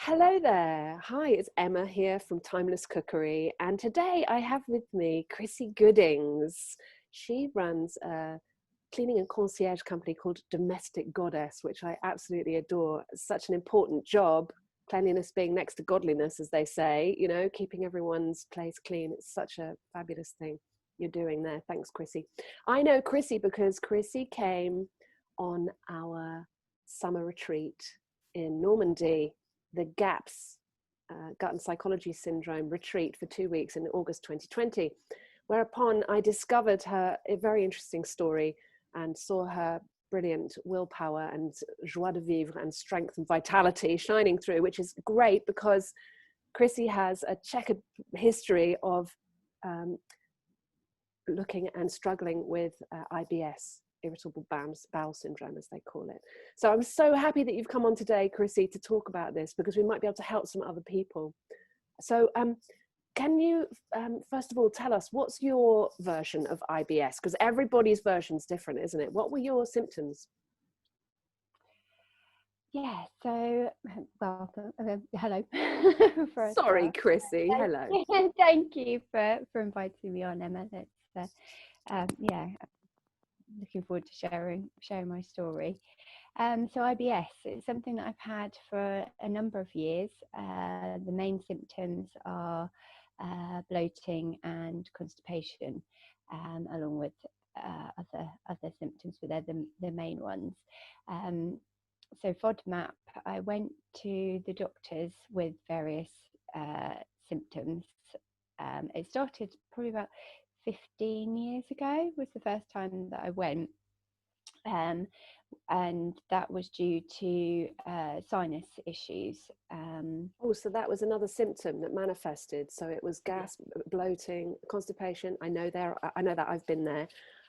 Hello there. Hi, it's Emma here from Timeless Cookery, and today I have with me Chrissy Goodings. She runs a cleaning and concierge company called Domestic Goddess, which I absolutely adore. It's such an important job, cleanliness being next to godliness, as they say, you know, keeping everyone's place clean. It's such a fabulous thing you're doing there. Thanks, Chrissy. I know Chrissy because Chrissy came on our summer retreat in Normandy, the GAPS, Gut and Psychology Syndrome retreat for 2 weeks in August 2020, whereupon I discovered her a very interesting story and saw her brilliant willpower and joie de vivre and strength and vitality shining through, which is great because Chrissy has a checkered history of looking and struggling with IBS, irritable bowel syndrome, as they call it. So I'm so happy that you've come on today, Chrissy, to talk about this because we might be able to help some other people. So can you, first of all, tell us what's your version of IBS? Because everybody's version is different, isn't it? What were your symptoms? Yeah, so, well, hello. Sorry, Chrissy, hello. Thank you for inviting me on, Emma. That's, yeah, looking forward to sharing my story. So IBS, it's something that I've had for a number of years. The main symptoms are bloating and constipation, along with other symptoms, but they're the main ones. So FODMAP, I went to the doctors with various symptoms. It started probably about 15 years ago was the first time that I went. And that was due to sinus issues. Oh, so that was another symptom that manifested. So it was gas, bloating, constipation. I know that I've been there.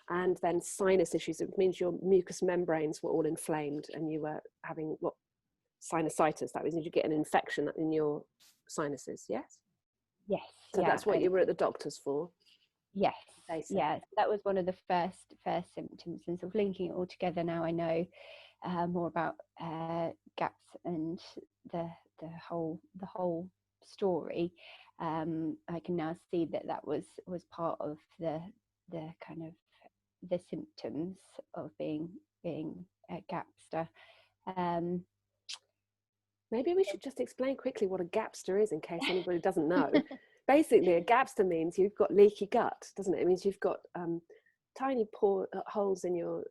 And then sinus issues. It means your mucous membranes were all inflamed and you were having what, sinusitis. That means you get an infection in your sinuses. Yes. Yes. So yeah, that's what you were at the doctor's for. Yes. Yeah. That was one of the first symptoms, and sort of linking it all together. Now I know more about GAPS and the whole story. I can now see that was part of the kind of the symptoms of being a GAPster. Maybe we should just explain quickly what a GAPster is in case anybody doesn't know. Basically, a GAPster means you've got leaky gut, doesn't it? It means you've got tiny holes in your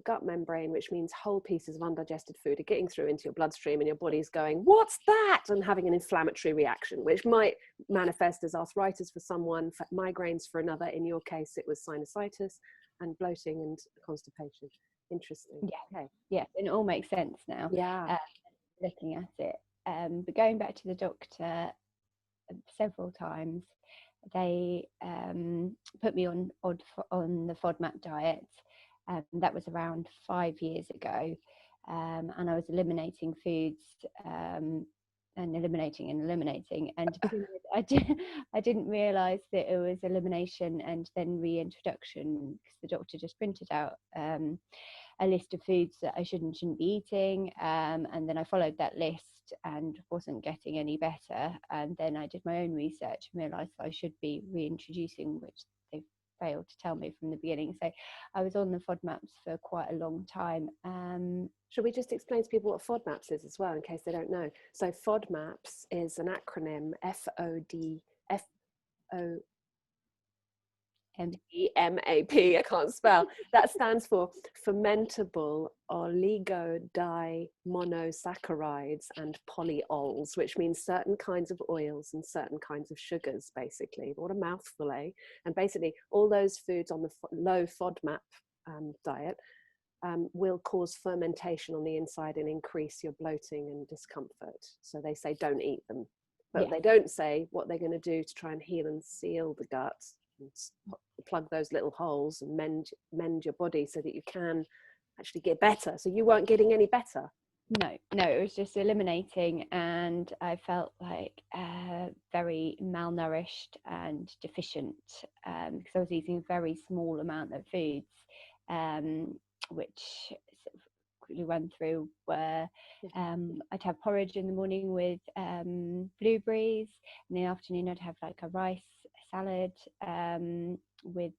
gut membrane, which means whole pieces of undigested food are getting through into your bloodstream and your body's going, what's that? And having an inflammatory reaction, which might manifest as arthritis for someone, for migraines for another. In your case, it was sinusitis and bloating and constipation. Interesting. Yeah. Okay. Yeah, and it all makes sense now. Yeah. Looking at it. But going back to the doctor several times, they put me on the FODMAP diet. That was around 5 years ago, and I was eliminating foods and eliminating, and to begin with, I didn't realise that it was elimination and then reintroduction, because the doctor just printed out a list of foods that I shouldn't be eating, and then I followed that list and wasn't getting any better, and then I did my own research and realised I should be reintroducing, which they failed to tell me from the beginning. So I was on the FODMAPs for quite a long time. Should we just explain to people what FODMAPs is as well, in case they don't know? So FODMAPs is an acronym, FODMAP, I can't spell. That stands for fermentable oligodimonosaccharides and polyols, which means certain kinds of oils and certain kinds of sugars, basically. What a mouthful, eh? And basically all those foods on the low FODMAP diet will cause fermentation on the inside and increase your bloating and discomfort. So they say don't eat them, but they don't say what they're going to do to try and heal and seal the gut and plug those little holes and mend your body so that you can actually get better. So you weren't getting any better. No, it was just eliminating, and I felt like very malnourished and deficient, because I was eating a very small amount of foods, which quickly run through were I'd have porridge in the morning with blueberries. In the afternoon I'd have like a rice salad with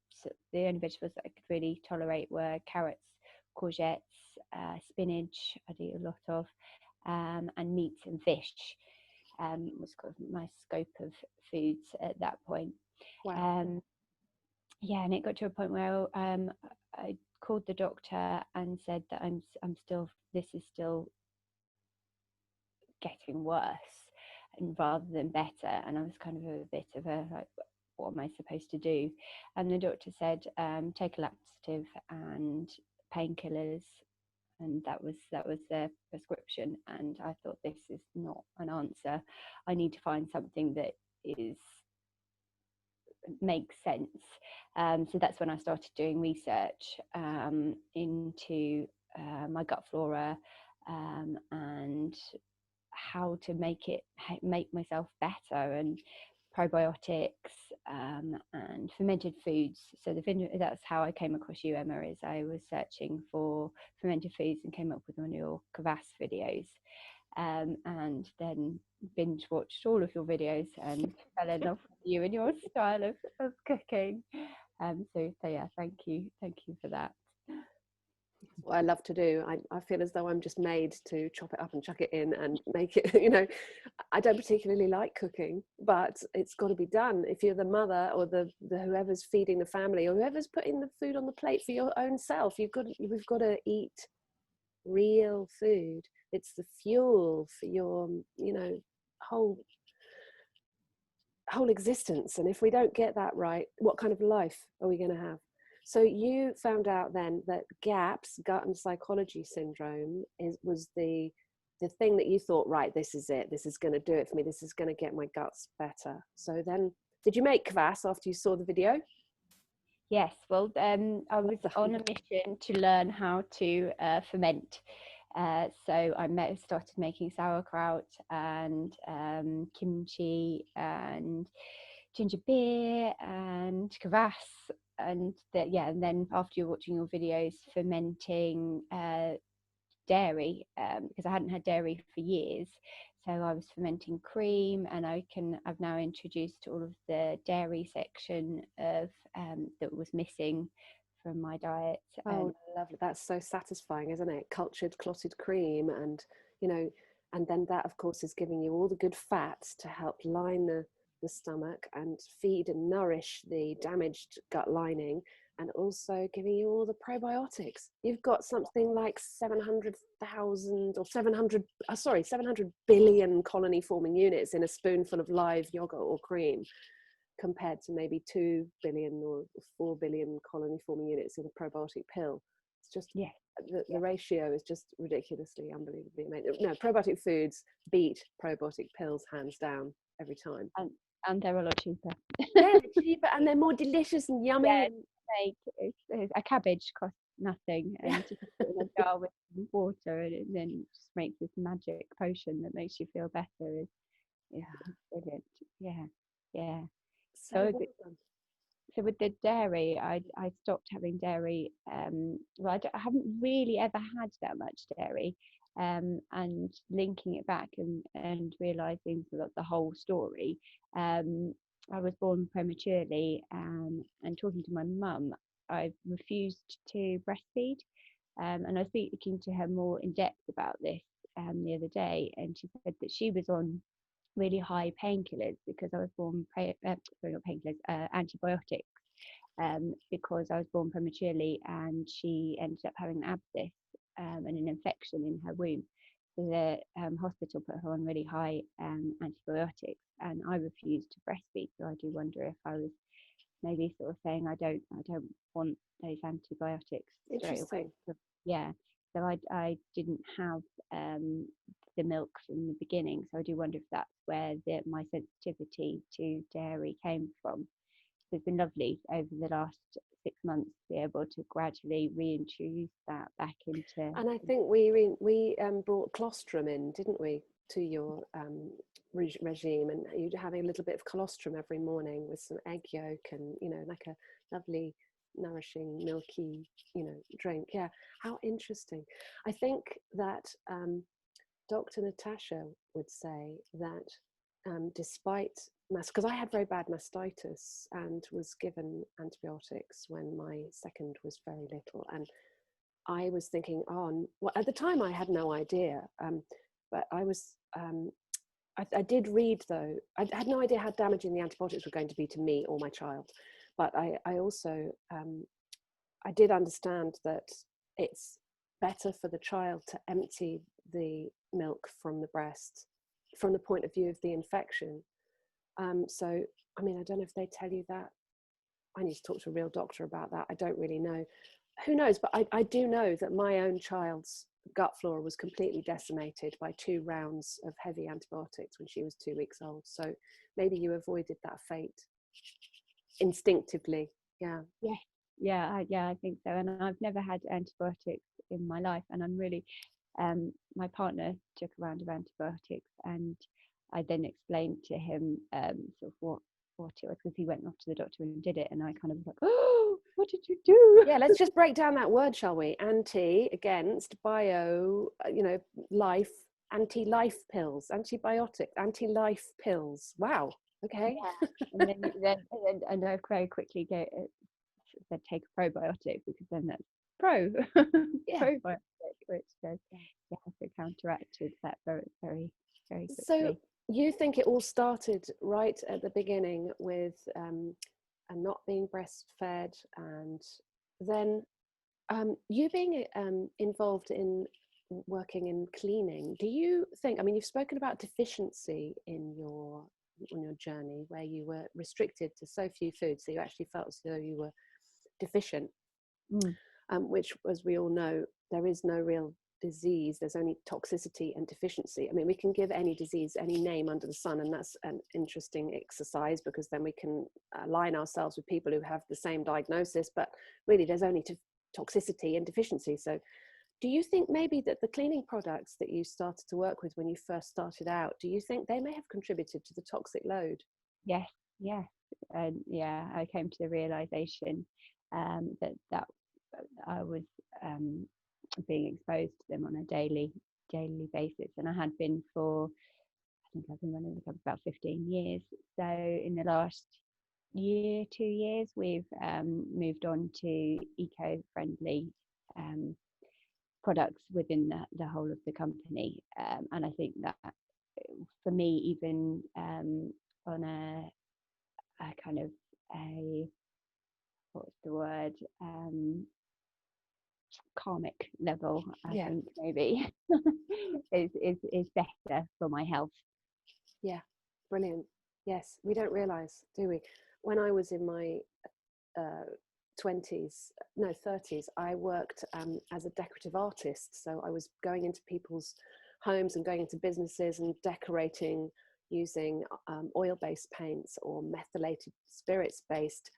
the only vegetables that I could really tolerate were carrots, courgettes, spinach I'd eat a lot of, and meats and fish was kind of my scope of foods at that point. Wow. Yeah, and it got to a point where I called the doctor and said that this is still getting worse and rather than better, and I was kind of a bit of a like, what am I supposed to do? And the doctor said take a laxative and painkillers, and that was their prescription. And I thought, this is not an answer. I need to find something that makes sense. So that's when I started doing research into my gut flora and how to make myself better, and probiotics and fermented foods. So that's how I came across you, Emma, is I was searching for fermented foods and came up with one of your kvass videos, and then binge watched all of your videos and fell in love with you and your style of cooking. So yeah, thank you for that. What I love to do. I feel as though I'm just made to chop it up and chuck it in and make it, you know. I don't particularly like cooking, but it's got to be done. If you're the mother or the whoever's feeding the family or whoever's putting the food on the plate for your own self, we've got to eat real food. It's the fuel for your, you know, whole existence. And if we don't get that right, what kind of life are we going to have? So you found out then that GAPS, gut and psychology syndrome, was the thing that you thought, right, this is it. This is going to do it for me. This is going to get my guts better. So then, did you make kvass after you saw the video? Yes. Well, I was on a mission to learn how to ferment. So I started making sauerkraut and kimchi and ginger beer and kvass, and and then after you're watching your videos, fermenting dairy, because I hadn't had dairy for years. So I was fermenting cream, and I've now introduced all of the dairy section of that was missing from my diet. Oh, lovely. That's so satisfying, isn't it? Cultured clotted cream, and, you know, and then that of course is giving you all the good fats to help line the stomach and feed and nourish the damaged gut lining, and also giving you all the probiotics. You've got something like 700,000 or 700 billion colony forming units in a spoonful of live yogurt or cream, compared to maybe 2 billion or 4 billion colony forming units in a probiotic pill. It's just, the ratio is just ridiculously, unbelievably amazing. No, probiotic foods beat probiotic pills hands down every time. And they're a lot cheaper. Yeah, they're cheaper and they're more delicious and yummy. Yeah, a cabbage costs nothing, and just put it in a jar with water, and it then just makes this magic potion that makes you feel better. Is brilliant. Yeah. So with the dairy, I stopped having dairy. Well, I haven't really ever had that much dairy, and linking it back and realizing the whole story. I was born prematurely, and talking to my mum, I refused to breastfeed, and I was speaking to her more in depth about this the other day, and she said that she was on really high painkillers because I was born antibiotics, because I was born prematurely, and she ended up having an abscess and an infection in her womb. So the hospital put her on really high antibiotics, and I refused to breastfeed. So I do wonder if I was maybe sort of saying I don't want those antibiotics straight away. So I didn't have the milk from the beginning. So I do wonder if that's where my sensitivity to dairy came from. So it's been lovely over the last 6 months to be able to gradually reintroduce that back into. And I think we brought colostrum in, didn't we, to your regime, and you're having a little bit of colostrum every morning with some egg yolk and, you know, like a lovely nourishing, milky, drink. Yeah, how interesting. I think that Dr. Natasha would say that despite because I had very bad mastitis and was given antibiotics when my second was very little, and I was thinking, well, at the time I had no idea, but I was. I did read, though. I had no idea how damaging the antibiotics were going to be to me or my child, but I also I did understand that it's better for the child to empty the milk from the breast from the point of view of the infection. So, I mean, I don't know if they tell you that. I need to talk to a real doctor about that. I don't really know. Who knows? But I do know that my own child's gut flora was completely decimated by 2 rounds of heavy antibiotics when she was 2 weeks old. So maybe you avoided that fate instinctively. Yeah. Yeah, I think so. And I've never had antibiotics in my life, and I'm really my partner took a round of antibiotics, and I then explained to him sort of what it was, because he went off to the doctor and did it, and I kind of was like, oh, what did you do? Yeah, let's just break down that word, shall we? Anti against, bio, life, anti-life pills, antibiotic, anti-life pills. Wow. Okay. Yeah. And then I very quickly said take a probiotic, because then that's probiotic, which does to counteracted that very, very, very quickly. So you think it all started right at the beginning with and not being breastfed, and then you being involved in working in cleaning. Do you think, I mean, you've spoken about deficiency on your journey, where you were restricted to so few foods that you actually felt as though you were deficient, which, as we all know, there is no real disease. There's only toxicity and deficiency. I mean, we can give any disease any name under the sun, and that's an interesting exercise, because then we can align ourselves with people who have the same diagnosis, but really there's only toxicity and deficiency. So do you think maybe that the cleaning products that you started to work with when you first started out, do you think they may have contributed to the toxic load? Yes. I came to the realization that I was being exposed to them on a daily basis, and I had been for, I think I've been running the company about 15 years. So in the last 2 years, we've moved on to eco-friendly products within the whole of the company, and I think that for me, even on a kind of what's the word, karmic level, I think maybe is better for my health. Yeah, brilliant. Yes, we don't realize, do we? When I was in my 30s, I worked as a decorative artist. So I was going into people's homes and going into businesses and decorating using oil-based paints or methylated spirits-based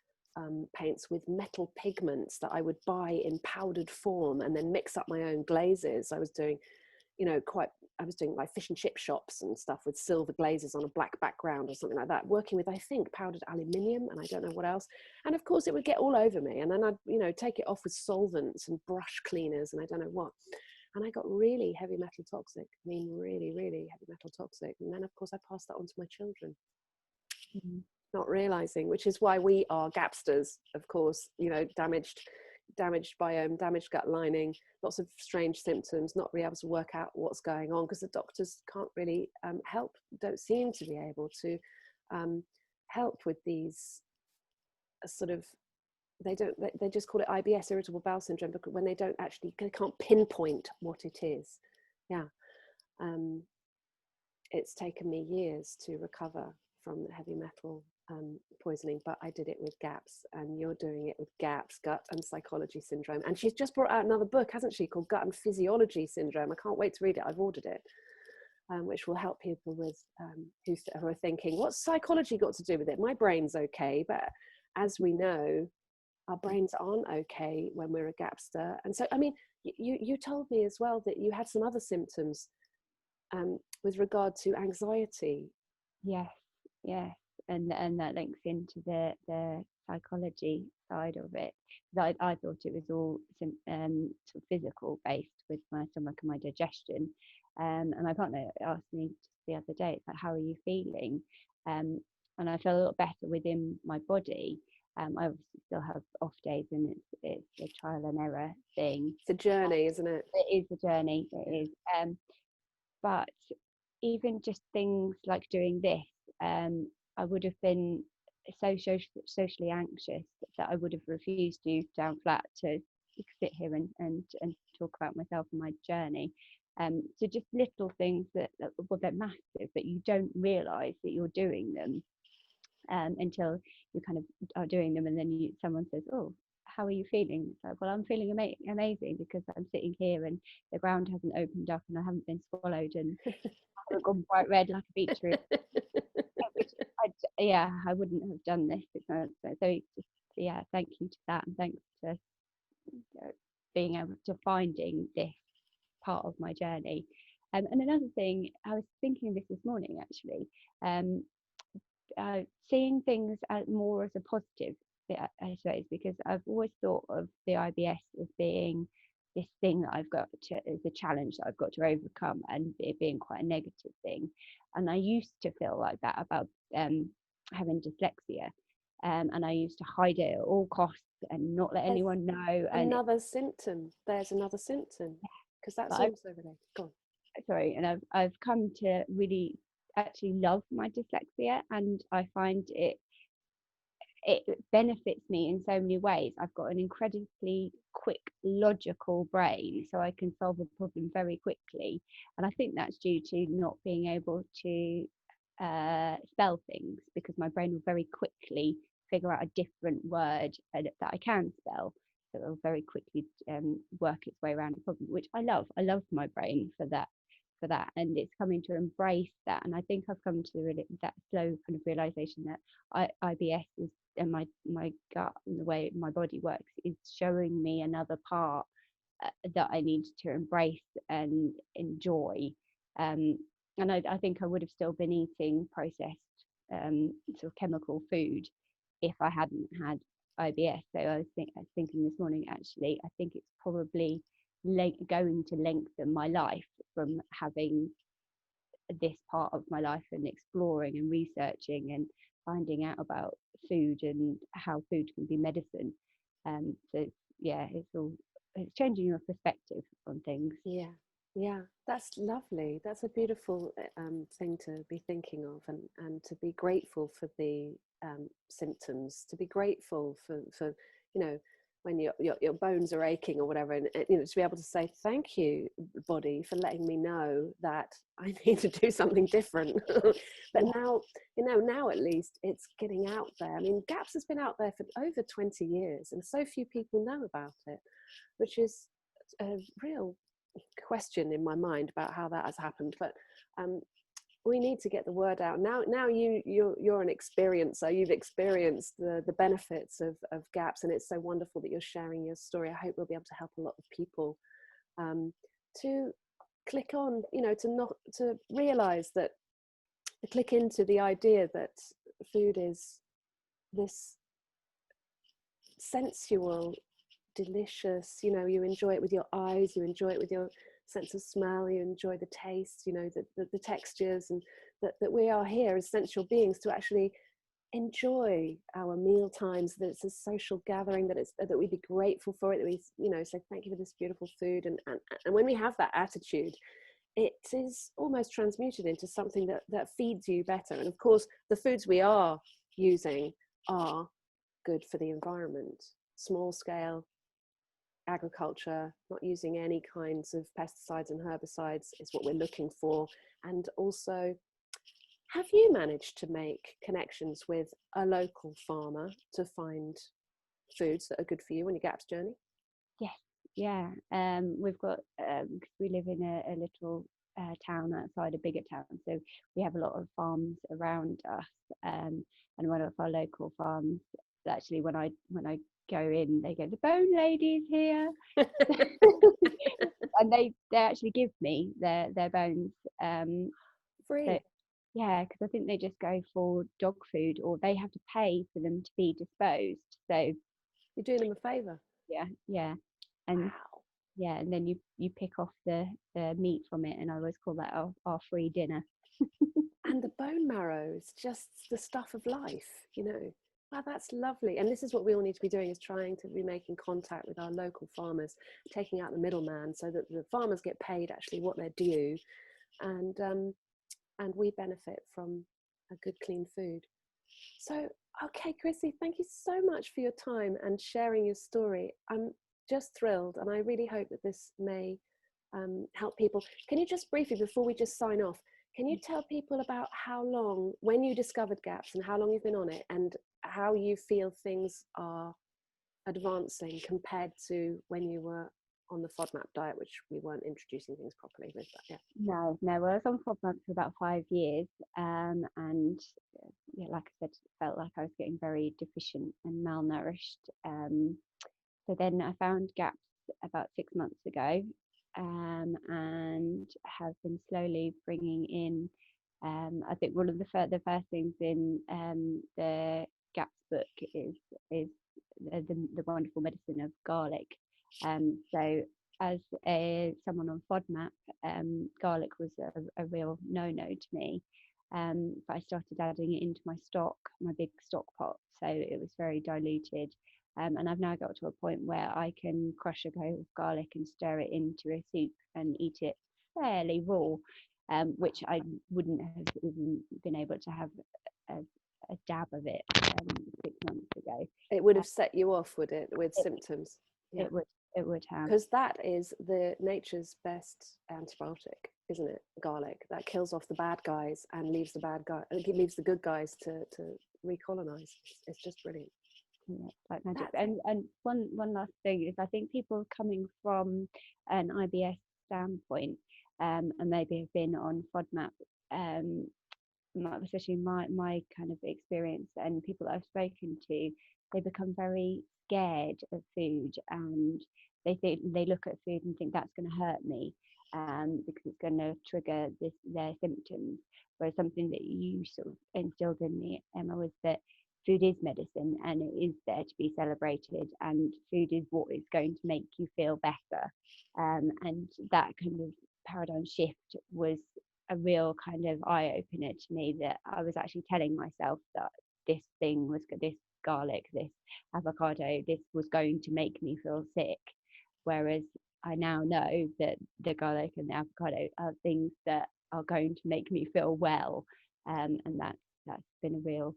paints with metal pigments that I would buy in powdered form and then mix up my own glazes. I was doing, like fish and chip shops and stuff with silver glazes on a black background or something like that, working with, I think, powdered aluminium and I don't know what else. And of course it would get all over me. And then I'd, take it off with solvents and brush cleaners and I don't know what. And I got really heavy metal toxic. I mean, really, really heavy metal toxic. And then of course I passed that on to my children. Not realizing, which is why we are gapsters, of course, damaged biome, damaged gut lining, lots of strange symptoms, not really able to work out what's going on because the doctors can't really help, don't seem to be able to help with these sort of, they just call it IBS, irritable bowel syndrome, because when they can't pinpoint what it is. It's taken me years to recover from the heavy metal poisoning, but I did it with GAPS, and you're doing it with GAPS, gut and psychology syndrome. And she's just brought out another book, hasn't she, called Gut and Physiology Syndrome. I can't wait to read it. I've ordered it, which will help people with who are thinking, what's psychology got to do with it? My brain's okay, but as we know, our brains aren't okay when we're a GAPster. And so, I mean, you told me as well that you had some other symptoms with regard to anxiety. Yes. and that links into the psychology side of it. I thought it was all sort of physical based with my stomach and my digestion. And my partner asked me just the other day, it's like, how are you feeling? And I feel a lot better within my body. I obviously still have off days, and it's a trial and error thing. It's a journey, isn't it? It is a journey. It is. But even just things like doing this, I would have been so socially anxious that I would have refused to down flat to sit here and talk about myself and my journey. So just little things that they're massive, but you don't realise that you're doing them until you kind of are doing them, and then someone says, "Oh, how are you feeling?" It's like, well, I'm feeling amazing because I'm sitting here and the ground hasn't opened up and I haven't been swallowed and I've gone bright red like a beetroot. I wouldn't have done this. So it's just, thank you to that, and thanks to being able to finding this part of my journey. And another thing, I was thinking this morning actually, seeing things more as a positive, I suppose, because I've always thought of the IBS as being this thing that I've got to, as a challenge that I've got to overcome, and it being quite a negative thing. And I used to feel like that about having dyslexia, and I used to hide it at all costs and not let anyone know. Another symptom. There's another symptom, because that's also related. Go on. Sorry, and I've come to really actually love my dyslexia, and I find it benefits me in so many ways. I've got an incredibly quick, logical brain, so I can solve a problem very quickly, and I think that's due to not being able to spell things, because my brain will very quickly figure out a different word that I can spell, so it'll very quickly work its way around a problem, which I love my brain for that, and it's coming to embrace that. And I think I've come to that slow kind of realization that IBS is, and my gut and the way my body works is showing me another part that I need to embrace and enjoy. And I think I would have still been eating processed sort of chemical food if I hadn't had IBS. So I was thinking this morning, actually, I think it's probably going to lengthen my life from having this part of my life and exploring and researching and finding out about food and how food can be medicine. So it's changing your perspective on things. Yeah, that's lovely. That's a beautiful thing to be thinking of, and to be grateful for the symptoms, to be grateful for when your bones are aching or whatever, and to be able to say, thank you, body, for letting me know that I need to do something different. But now at least it's getting out there. I mean, GAPS has been out there for over 20 years and so few people know about it, which is a real question in my mind about how that has happened. But we need to get the word out now. You're an experiencer. You've experienced the benefits of GAPS, and it's so wonderful that you're sharing your story. I hope we'll be able to help a lot of people to click on, to realize that, to click into the idea that food is this sensual, delicious, you enjoy it with your eyes, you enjoy it with your sense of smell, you enjoy the taste, the textures, and that we are here as sensual beings to actually enjoy our meal times, that it's a social gathering, that we be grateful for it, that we say thank you for this beautiful food, and when we have that attitude, it is almost transmuted into something that feeds you better. And of course the foods we are using are good for the environment, small scale agriculture, not using any kinds of pesticides and herbicides is what we're looking for. And also, have you managed to make connections with a local farmer to find foods that are good for you on your GAPS journey? Yes, yeah. We've got, we live in a little town outside a bigger town, so we have a lot of farms around us, and one of our local farms, actually, when I go in, they go, the bone lady's here. And they actually give me their bones free. Yeah, because I think they just go for dog food, or they have to pay for them to be disposed. So You're doing them a favour. yeah, and Wow. yeah, and then you pick off the meat from it, and I always call that our free dinner. And the bone marrow is just the stuff of life, you know. Wow, that's lovely. And this is what we all need to be doing, is trying to be making contact with our local farmers, taking out the middleman so that the farmers get paid actually what they're due, and we benefit from a good clean food. So, okay, Chrissy, thank you so much for your time and sharing your story. I'm just thrilled, and I really hope that this may help people. Can you just briefly, before we just sign off, can you tell people about how long, when you discovered GAPS and how long you've been on it, and how you feel things are advancing compared to when you were on the FODMAP diet, which we weren't introducing things properly with that? Yeah. No, well, I was on FODMAP for about 5 years, and yeah, like I said, felt like I was getting very deficient and malnourished. So then I found GAPS about 6 months ago, and have been slowly bringing in. I think one of the first things in the GAPS book is the wonderful medicine of garlic. So as someone on FODMAP, garlic was a real no-no to me. But I started adding it into my big stock pot, so it was very diluted. And I've now got to a point where I can crush a clove of garlic and stir it into a soup and eat it fairly raw, which I wouldn't have even been able to have a, a dab of it 6 months ago. It would have set you off, would it, with It, symptoms? Yeah. it would have. Because that is the nature's best antibiotic, isn't it? Garlic, that kills off the bad guys and leaves the good guys to recolonize. It's just brilliant. Yeah, like magic. And one last thing is, I think people coming from an IBS standpoint, and maybe have been on FODMAP, especially my kind of experience, and people that I've spoken to, they become very scared of food, and they look at food and think that's going to hurt me, because it's going to trigger their symptoms. Whereas something that you sort of instilled in me, Emma, was that food is medicine, and it is there to be celebrated, and food is what is going to make you feel better. And that kind of paradigm shift was a real kind of eye opener to me, that I was actually telling myself that this garlic, this avocado, this was going to make me feel sick. Whereas I now know that the garlic and the avocado are things that are going to make me feel well. And that's been a real,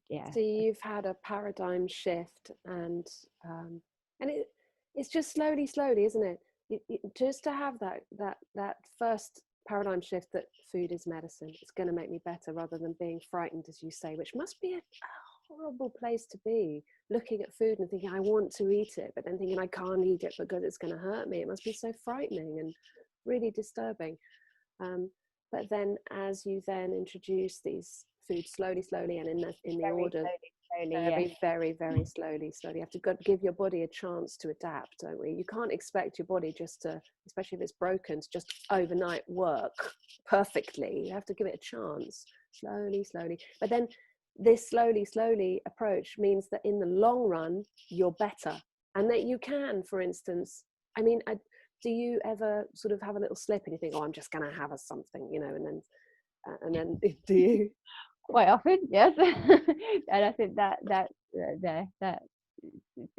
yeah. So you've had a paradigm shift, and it's just slowly, isn't it? Just to have that first paradigm shift, that food is medicine, it's going to make me better, rather than being frightened, as you say, which must be a horrible place to be, looking at food and thinking I want to eat it, but then thinking I can't eat it because it's going to hurt me. It must be so frightening and really disturbing. But then as you then introduce these foods slowly, and in the Very order, slowly, very slowly, you have to give your body a chance to adapt, don't we? You can't expect your body just to, especially if it's broken, to just overnight work perfectly. You have to give it a chance, slowly. But then this slowly approach means that in the long run you're better, and that you can, for instance, I mean, do you ever sort of have a little slip and you think, oh, I'm just going to have something, you know, and then do you? quite often, yes. And I think that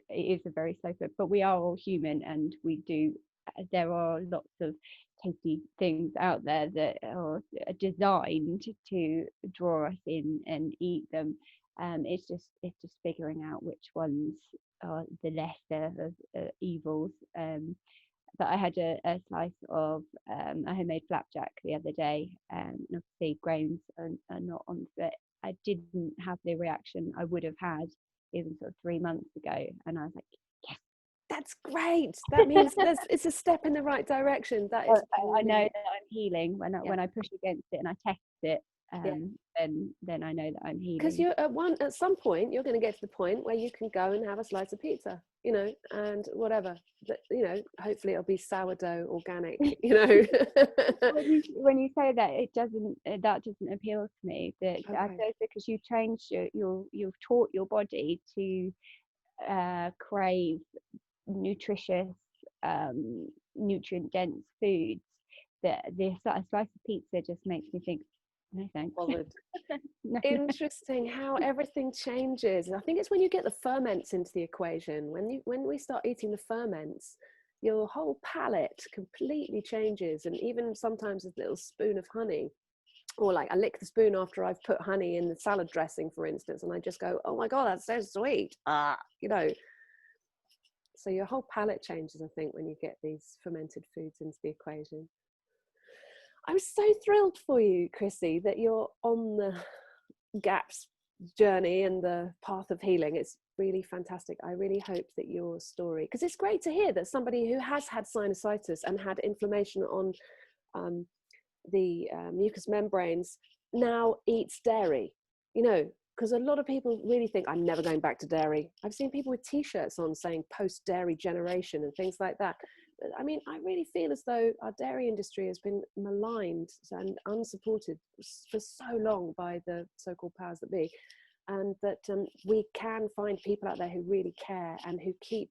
it is a very slow slip, but we are all human, and there are lots of tasty things out there that are designed to draw us in and eat them. It's just figuring out which ones are the lesser of evils. But I had a slice of a homemade flapjack the other day, and obviously grains are not on it. I didn't have the reaction I would have had even sort of 3 months ago, and I was like, yes, That's great. That means it's a step in the right direction. That is I know brilliant. that I'm healing when I push against it and I test it. then I know that I'm Because healing. you're at some point you're going to get to the point where you can go and have a slice of pizza, you know, and whatever, you know, hopefully it'll be sourdough organic, you know. When you say that, that doesn't appeal to me. That I Okay. suppose because you've changed you've taught your body to crave nutritious, nutrient dense foods, that a slice of pizza just makes me think, no thanks. Bothered. No. Interesting how everything changes. And I think it's when you get the ferments into the equation, when we start eating the ferments, your whole palate completely changes. And even sometimes a little spoon of honey, or like I lick the spoon after I've put honey in the salad dressing, for instance, and I just go, oh my God, that's so sweet. You know, so your whole palate changes, I think, when you get these fermented foods into the equation. I'm so thrilled for you, Chrissy, that you're on the GAPS journey and the path of healing. It's really fantastic. I really hope that your story, because it's great to hear that somebody who has had sinusitis and had inflammation on the mucous membranes now eats dairy, you know, because a lot of people really think I'm never going back to dairy. I've seen people with t-shirts on saying post-dairy generation and things like that. I mean, I really feel as though our dairy industry has been maligned and unsupported for so long by the so-called powers that be, and that we can find people out there who really care and who keep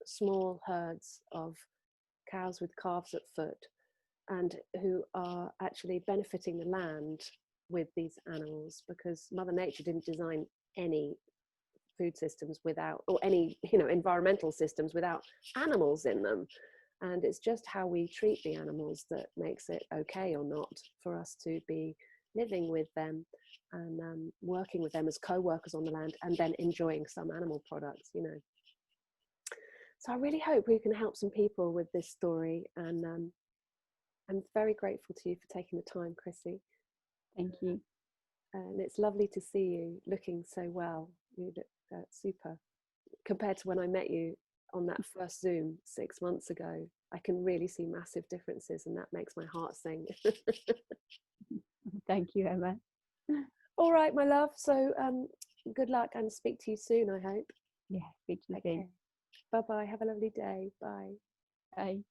small herds of cows with calves at foot, and who are actually benefiting the land with these animals, because Mother Nature didn't design any food systems without, or any, you know, environmental systems without animals in them. And it's just how we treat the animals that makes it okay or not for us to be living with them and working with them as co-workers on the land, and then enjoying some animal products, you know. So I really hope we can help some people with this story, and I'm very grateful to you for taking the time, Chrissy. Thank you. And it's lovely to see you looking so well. You look super. Compared to when I met you on that first Zoom 6 months ago, I can really see massive differences, and that makes my heart sing. Thank you, Emma. All right, my love. So good luck, and speak to you soon, I hope. Yeah, speak to you soon. Bye-bye. Have a lovely day. Bye. Bye.